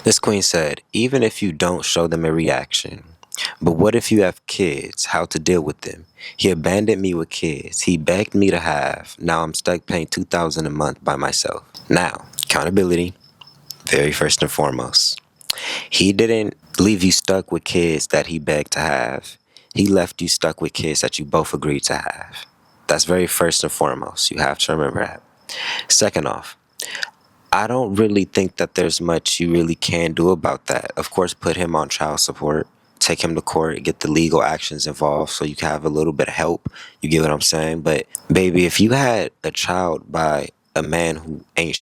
This queen said, even if you don't show them a reaction, but what if you have kids? How to deal with them? He abandoned me with kids. He begged me to have. Now I'm stuck paying $2,000 a month by myself. Now, accountability, very first and foremost. He didn't leave you stuck with kids that he begged to have. He left you stuck with kids that you both agreed to have. That's very first and foremost. You have to remember that. Second off, I don't really think that there's much you really can do about that. Of course, put him on child support, take him to court, get the legal actions involved so you can have a little bit of help. You get what I'm saying? But baby, if you had a child by a man who ain't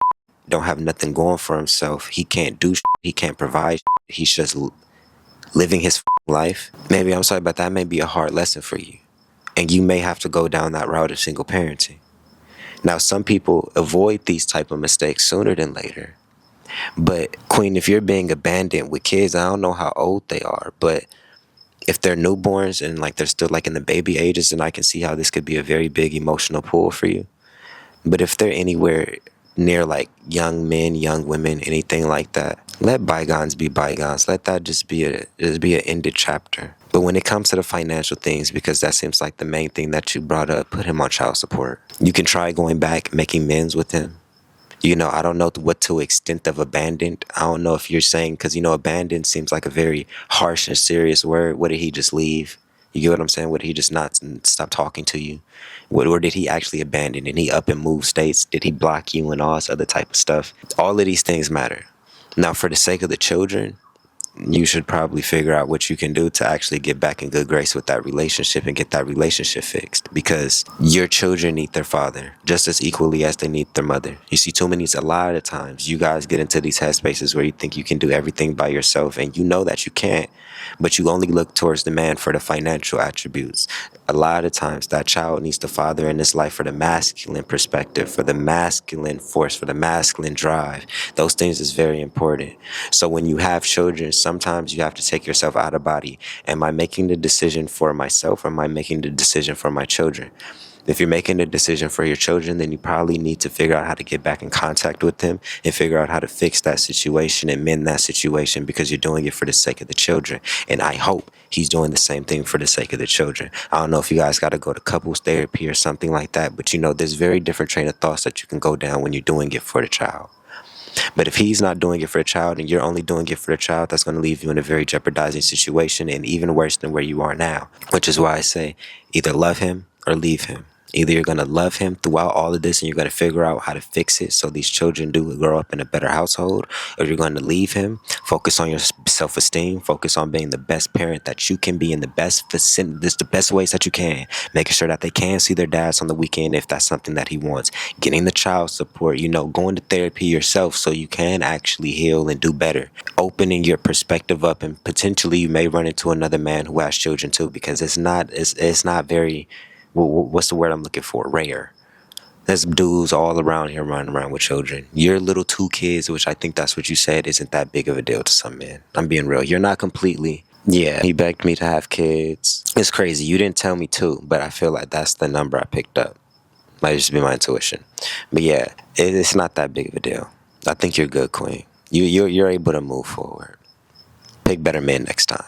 don't have nothing going for himself, he can't do he can't provide, he's just living his life. Maybe, I'm sorry, but that may be a hard lesson for you. And you may have to go down that route of single parenting. Now, some people avoid these type of mistakes sooner than later. But Queen, if you're being abandoned with kids, I don't know how old they are, but if they're newborns and like they're still like in the baby ages, then I can see how this could be a very big emotional pull for you. But if they're anywhere near like young men, young women, anything like that, let bygones be bygones. Let that just be an ended chapter. But when it comes to the financial things, because that seems like the main thing that you brought up, put him on child support. You can try going back, making amends with him. I don't know what to extent of abandoned. I don't know if you're saying, because, abandoned seems like a very harsh and serious word. What, did he just leave? You get what I'm saying? Would he just not stop talking to you? Or did he actually abandon? Did he up and move states? Did he block you and all this other type of stuff? All of these things matter. Now, for the sake of the children, you should probably figure out what you can do to actually get back in good grace with that relationship and get that relationship fixed, because your children need their father just as equally as they need their mother. You see, a lot of times you guys get into these headspaces where you think you can do everything by yourself, and you know that you can't, but you only look towards the man for the financial attributes. A lot of times that child needs the father in his life for the masculine perspective, for the masculine force, for the masculine drive. Those things is very important. So when you have children, sometimes you have to take yourself out of body. Am I making the decision for myself, or am I making the decision for my children? If you're making a decision for your children, then you probably need to figure out how to get back in contact with them and figure out how to fix that situation and mend that situation, because you're doing it for the sake of the children. And I hope he's doing the same thing for the sake of the children. I don't know if you guys got to go to couples therapy or something like that, but there's very different train of thoughts that you can go down when you're doing it for the child. But if he's not doing it for a child and you're only doing it for a child, that's going to leave you in a very jeopardizing situation, and even worse than where you are now. Which is why I say either love him or leave him. Either you're going to love him throughout all of this and you're going to figure out how to fix it so these children do grow up in a better household, or you're going to leave him, focus on your self-esteem, focus on being the best parent that you can be in the best ways that you can, making sure that they can see their dads on the weekend if that's something that he wants, getting the child support, going to therapy yourself so you can actually heal and do better, opening your perspective up, and potentially you may run into another man who has children too, because it's not very, what's the word I'm looking for? Rare. There's dudes all around here running around with children. Your little 2 kids, which I think that's what you said, isn't that big of a deal to some men. I'm being real. You're not completely. Yeah, he begged me to have kids. It's crazy. You didn't tell me to, but I feel like that's the number I picked up. Might just be my intuition. But yeah, it's not that big of a deal. I think you're good, Queen. You're able to move forward. Pick better men next time.